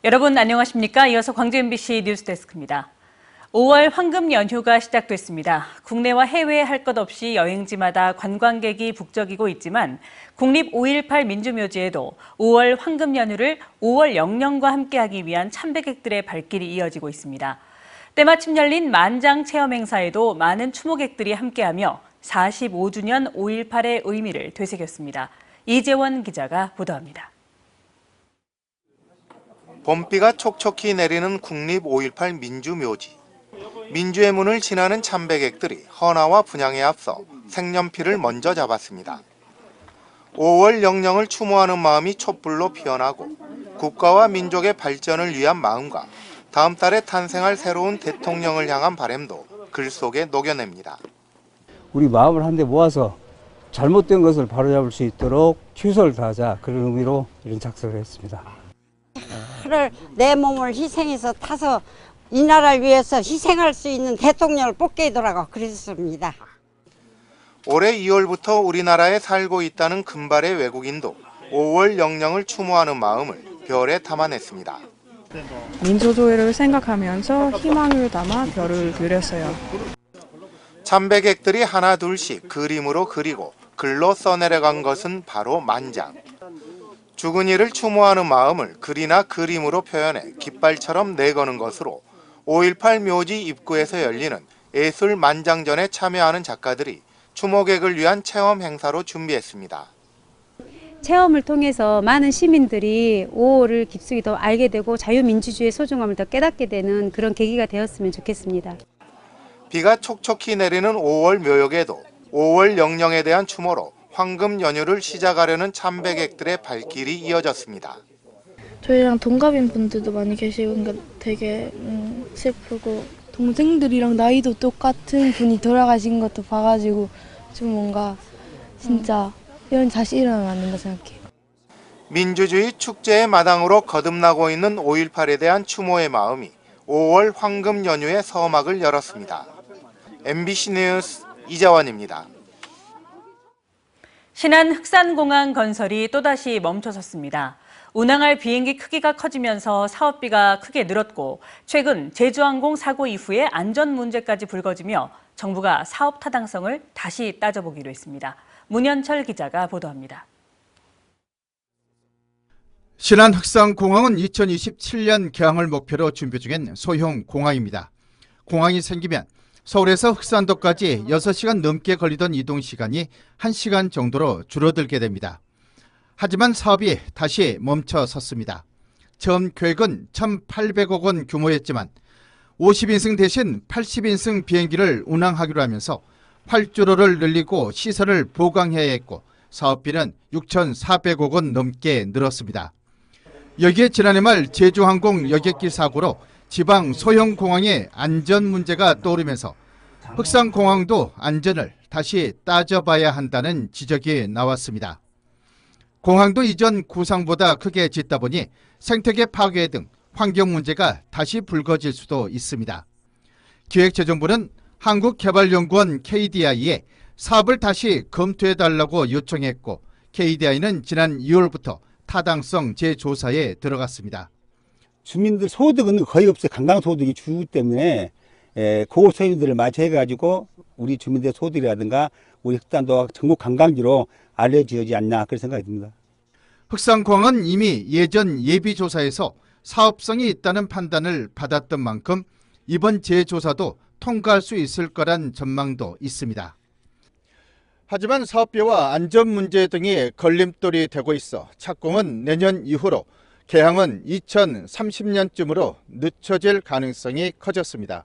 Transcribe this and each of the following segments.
여러분 안녕하십니까? 이어서 광주 MBC 뉴스데스크입니다. 5월 황금 연휴가 시작됐습니다. 국내와 해외에 할 것 없이 여행지마다 관광객이 북적이고 있지만 국립 5.18 민주묘지에도 5월 황금 연휴를 5월 영령과 함께하기 위한 참배객들의 발길이 이어지고 있습니다. 때마침 열린 만장 체험 행사에도 많은 추모객들이 함께하며 45주년 5.18의 의미를 되새겼습니다. 이재원 기자가 보도합니다. 봄비가 촉촉히 내리는 국립 5.18 민주묘지. 민주의 문을 지나는 참배객들이 헌화와 분향에 앞서 색연필을 먼저 잡았습니다. 5월 영령을 추모하는 마음이 촛불로 피어나고 국가와 민족의 발전을 위한 마음과 다음 달에 탄생할 새로운 대통령을 향한 바람도 글 속에 녹여냅니다. 우리 마음을 한데 모아서 잘못된 것을 바로잡을 수 있도록 최선을 다하자, 그런 의미로 이런 작성을 했습니다. 내 몸을 희생해서 타서 이 나라를 위해서 희생할 수 있는 대통령을 뽑게 되더라고 그랬습니다. 올해 2월부터 우리나라에 살고 있다는 금발의 외국인도 5월 영령을 추모하는 마음을 별에 담아냈습니다. 민족조회를 생각하면서 희망을 담아 별을 그렸어요. 참배객들이 하나 둘씩 그림으로 그리고 글로 써내려간 것은 바로 만장. 죽은 이를 추모하는 마음을 글이나 그림으로 표현해 깃발처럼 내거는 것으로 5.18 묘지 입구에서 열리는 예술 만장전에 참여하는 작가들이 추모객을 위한 체험 행사로 준비했습니다. 체험을 통해서 많은 시민들이 5.5를 깊숙이 더 알게 되고 자유민주주의의 소중함을 더 깨닫게 되는 그런 계기가 되었으면 좋겠습니다. 비가 촉촉히 내리는 5월 묘역에도 5월 영령에 대한 추모로 황금 연휴를 시작하려는 참배객들의 발길이 이어졌습니다. 저희랑 동갑인 분들도 많이 계시고 되게 슬프고, 동생들이랑 나이도 똑같은 분이 돌아가신 것도 봐가지고 좀 뭔가 진짜 이런 다시 일어나면 안 된다 생각해요. 민주주의 축제의 마당으로 거듭나고 있는 5.18에 대한 추모의 마음이 5월 황금 연휴의 서막을 열었습니다. MBC 뉴스 이재원입니다. 신안 흑산공항 건설이 또다시 멈춰섰습니다. 운항할 비행기 크기가 커지면서 사업비가 크게 늘었고 최근 제주항공 사고 이후에 안전 문제까지 불거지며 정부가 사업 타당성을 다시 따져보기로 했습니다. 문현철 기자가 보도합니다. 신안 흑산공항은 2027년 개항을 목표로 준비 중인 소형 공항입니다. 공항이 생기면 서울에서 흑산도까지 6시간 넘게 걸리던 이동 시간이 1시간 정도로 줄어들게 됩니다. 하지만 사업이 다시 멈춰 섰습니다. 처음 계획은 1,800억 원 규모였지만 50인승 대신 80인승 비행기를 운항하기로 하면서 활주로를 늘리고 시설을 보강해야 했고 사업비는 6,400억 원 넘게 늘었습니다. 여기에 지난해 말 제주항공 여객기 사고로 지방 소형 공항의 안전 문제가 떠오르면서 흑산공항도 안전을 다시 따져봐야 한다는 지적이 나왔습니다. 공항도 이전 구상보다 크게 짓다 보니 생태계 파괴 등 환경 문제가 다시 불거질 수도 있습니다. 기획재정부는 한국개발연구원 KDI에 사업을 다시 검토해달라고 요청했고 KDI는 지난 2월부터 타당성 재조사에 들어갔습니다. 주민들 소득은 거의 없어요. 관광소득이 주 때문에 그 소유들을 맞춰가지고 우리 주민들의 소득이라든가 우리 흑산도가 전국 관광지로 알려지지 않나, 그런 생각이 듭니다. 흑산공항은 이미 예전 예비조사에서 사업성이 있다는 판단을 받았던 만큼 이번 재조사도 통과할 수 있을 거란 전망도 있습니다. 하지만 사업비와 안전 문제 등이 걸림돌이 되고 있어 착공은 내년 이후로 개항은 2030년쯤으로 늦춰질 가능성이 커졌습니다.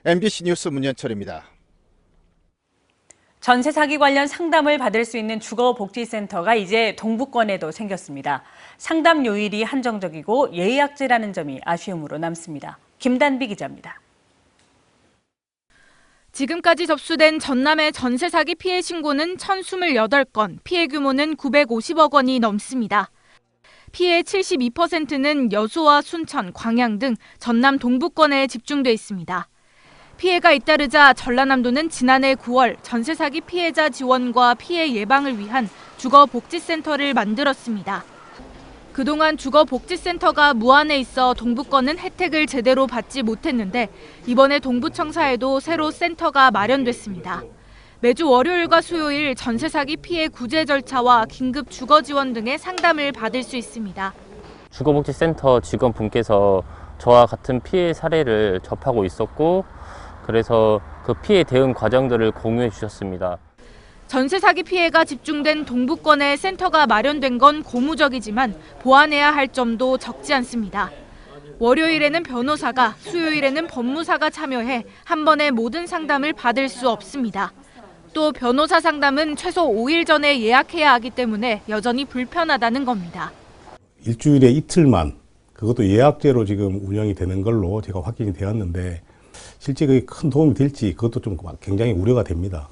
MBC 뉴스 문현철입니다. 전세 사기 관련 상담을 받을 수 있는 주거복지센터가 이제 동부권에도 생겼습니다. 상담 요일이 한정적이고 예약제라는 점이 아쉬움으로 남습니다. 김단비 기자입니다. 지금까지 접수된 전남의 전세 사기 피해 신고는 1,028건, 피해 규모는 950억 원이 넘습니다. 피해 72%는 여수와 순천, 광양 등 전남 동부권에 집중돼 있습니다. 피해가 잇따르자 전라남도는 지난해 9월 전세 사기 피해자 지원과 피해 예방을 위한 주거복지센터를 만들었습니다. 그동안 주거복지센터가 무안에 있어 동부권은 혜택을 제대로 받지 못했는데 이번에 동부청사에도 새로 센터가 마련됐습니다. 매주 월요일과 수요일 전세 사기 피해 구제 절차와 긴급 주거 지원 등의 상담을 받을 수 있습니다. 주거복지센터 직원분께서 저와 같은 피해 사례를 접하고 있었고 그래서 그 피해 대응 과정들을 공유해 주셨습니다. 전세 사기 피해가 집중된 동부권에 센터가 마련된 건 고무적이지만 보완해야 할 점도 적지 않습니다. 월요일에는 변호사가, 수요일에는 법무사가 참여해 한 번에 모든 상담을 받을 수 없습니다. 또 변호사 상담은 최소 5일 전에 예약해야 하기 때문에 여전히 불편하다는 겁니다. 일주일에 이틀만, 그것도 예약제로 지금 운영이 되는 걸로 제가 확인이 되었는데 실제 그게 큰 도움이 될지 그것도 좀 굉장히 우려가 됩니다.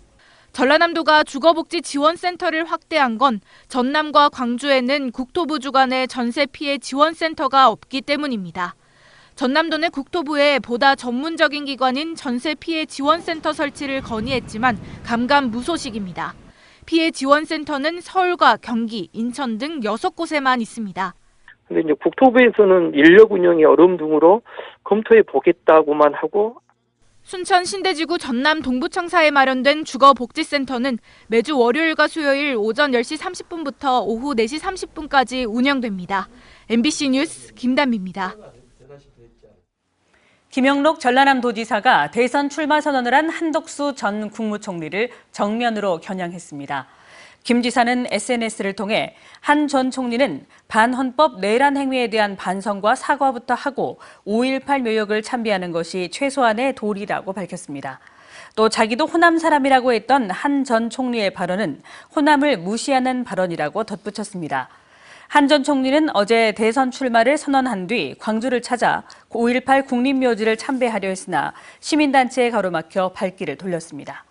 전라남도가 주거복지 지원센터를 확대한 건 전남과 광주에는 국토부 주관의 전세 피해 지원센터가 없기 때문입니다. 전남도는 국토부에 보다 전문적인 기관인 전세 피해 지원센터 설치를 건의했지만 감감무소식입니다. 피해 지원센터는 서울과 경기, 인천 등 6곳에만 있습니다. 근데 이제 국토부에서는 인력 운영이 어려움 등으로 검토해 보겠다고만 하고, 순천 신대지구 전남 동부청사에 마련된 주거복지센터는 매주 월요일과 수요일 오전 10시 30분부터 오후 4시 30분까지 운영됩니다. MBC 뉴스 김단비입니다. 김영록 전라남도지사가 대선 출마 선언을 한 한덕수 전 국무총리를 정면으로 겨냥했습니다. 김 지사는 SNS를 통해 한 전 총리는 반헌법 내란 행위에 대한 반성과 사과부터 하고 5.18 묘역을 참배하는 것이 최소한의 도리라고 밝혔습니다. 또 자기도 호남 사람이라고 했던 한 전 총리의 발언은 호남을 무시하는 발언이라고 덧붙였습니다. 한 전 총리는 어제 대선 출마를 선언한 뒤 광주를 찾아 5.18 국립묘지를 참배하려 했으나 시민단체에 가로막혀 발길을 돌렸습니다.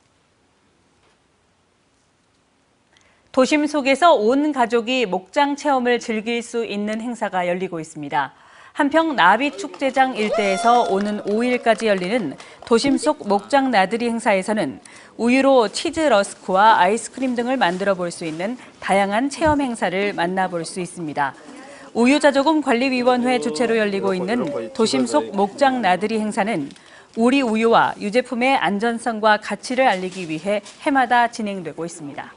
도심 속에서 온 가족이 목장 체험을 즐길 수 있는 행사가 열리고 있습니다. 한평 나비축제장 일대에서 오는 5일까지 열리는 도심 속 목장 나들이 행사에서는 우유로 치즈 러스크와 아이스크림 등을 만들어 볼 수 있는 다양한 체험 행사를 만나볼 수 있습니다. 우유자조금관리위원회 주최로 열리고 있는 도심 속 목장 나들이 행사는 우리 우유와 유제품의 안전성과 가치를 알리기 위해 해마다 진행되고 있습니다.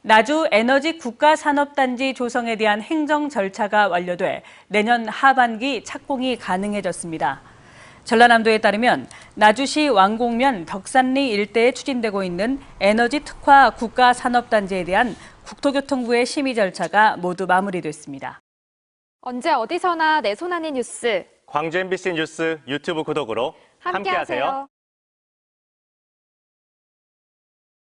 나주 에너지 국가산업단지 조성에 대한 행정 절차가 완료돼 내년 하반기 착공이 가능해졌습니다. 전라남도에 따르면 나주시 왕곡면 덕산리 일대에 추진되고 있는 에너지 특화 국가산업단지에 대한 국토교통부의 심의 절차가 모두 마무리됐습니다. 언제 어디서나 내 손 안의 뉴스. 광주 MBC 뉴스 유튜브 구독으로 함께하세요.